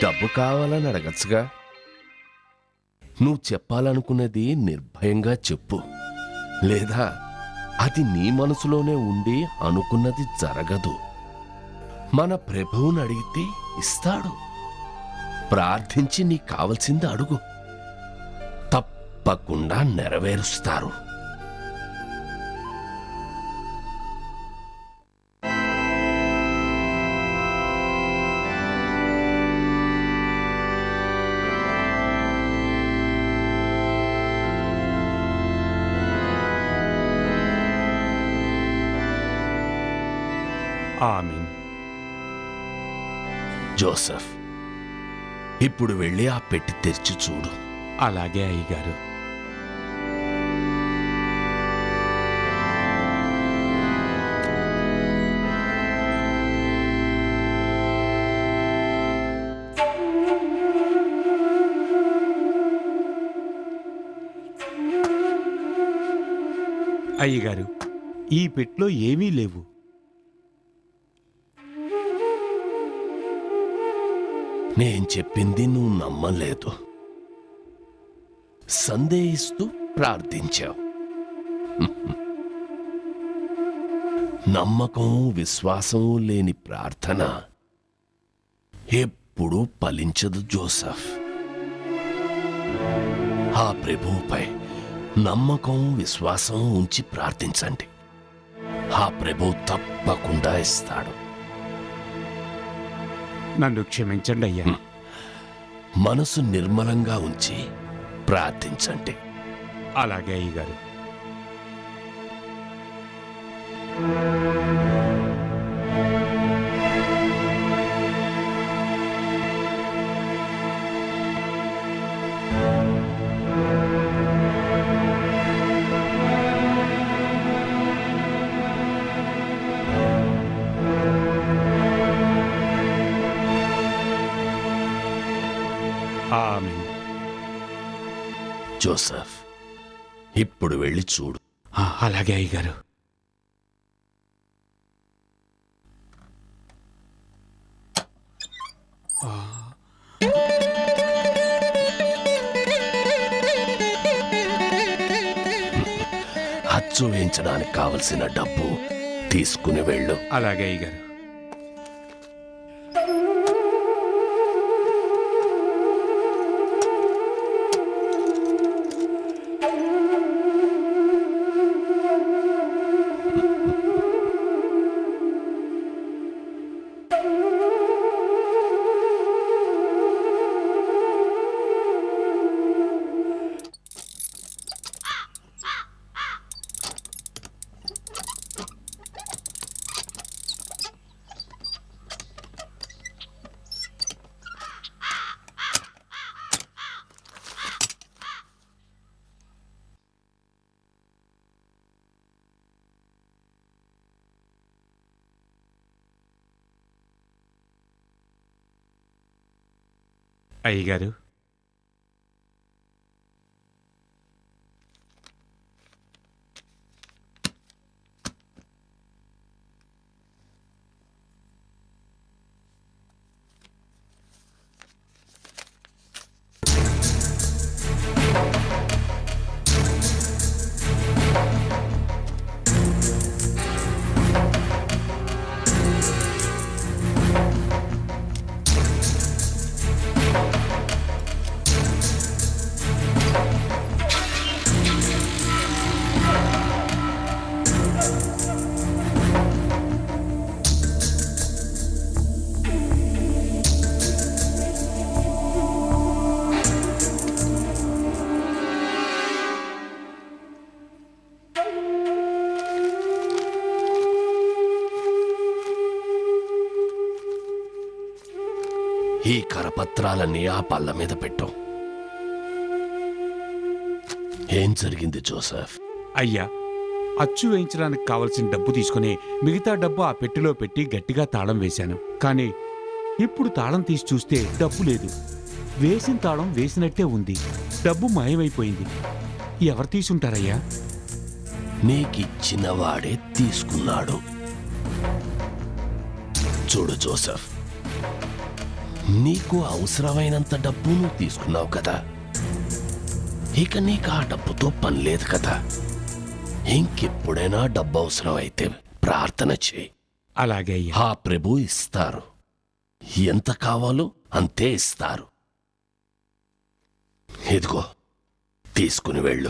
డబ్బు కావాలని అడగచ్చుగా. నువ్వు చెప్పాలనుకున్నది నిర్భయంగా చెప్పు, లేదా అది నీ మనసులోనే ఉండి అనుకున్నది జరగదు. మన ప్రభువుని అడిగితే ఇస్తాడు. ప్రార్థించి నీకు కావలసింది అడుగు, తప్పకుండా నెరవేరుస్తారు. ఆమీన్. జోసెఫ్, ఇప్పుడు వెళ్ళి ఆ పెట్టి తెరిచి చూడు. అలాగే అయ్యగారు. అయ్యగారు, ఈ పెట్లో ఏమీ లేవు. నేను చెప్పింది నువ్వు నమ్మలేదు, సందేహిస్తూ ప్రార్థించావు. నమ్మకం విశ్వాసం లేని ప్రార్థన ఎప్పుడూ ఫలించదు జోసెఫ్. ఆ ప్రభువుపై నమ్మకం విశ్వాసం ఉంచి ప్రార్థించండి. ఆ ప్రభువు తప్పకుండా ఇస్తాడు. నన్ను క్షమించండి అయ్యా. మనసు నిర్మలంగా ఉంచి ప్రార్థించండి. అలాగే అయ్యగారు. ఆమీన్. జోసెఫ్, ఇప్పుడు వెళ్ళి చూడు. అలాగే అయ్యగారు. అచ్చు వేయించడానికి కావలసిన డబ్బు తీసుకుని వెళ్ళు. అలాగే అయ్యగారు. అయ్యగారు, ఈ కరపత్రాలన్నీ ఆ పళ్ళ మీద పెట్టు. ఏం జరిగింది జోసెఫ్? అయ్యా, అచ్చు వేయించడానికి కావలసిన డబ్బు తీసుకుని మిగతా డబ్బు ఆ పెట్టెలో పెట్టి గట్టిగా తాళం వేశాను. కానీ ఇప్పుడు తాళం తీసి చూస్తే డబ్బు లేదు. వేసిన తాళం వేసినట్టే ఉంది. డబ్బు మాయమైపోయింది. ఎవరు తీసుంటారయ్యా? నీకిచ్చిన వాడే తీసుకున్నాడు. చూడు జోసెఫ్, నీకు అవసరమైనంత డబ్బు నువ్వు తీసుకున్నావు కదా, ఇక నీకు ఆ డబ్బుతో పని లేదు కదా. ఇంకెప్పుడైనా డబ్బు అవసరం అయితే ప్రార్థన చేయి. అలాగే అయ్యా. ఆ ప్రభు ఇస్తారు. ఎంత కావాలో అంతే ఇస్తారు. ఇదిగో తీసుకుని వెళ్ళు.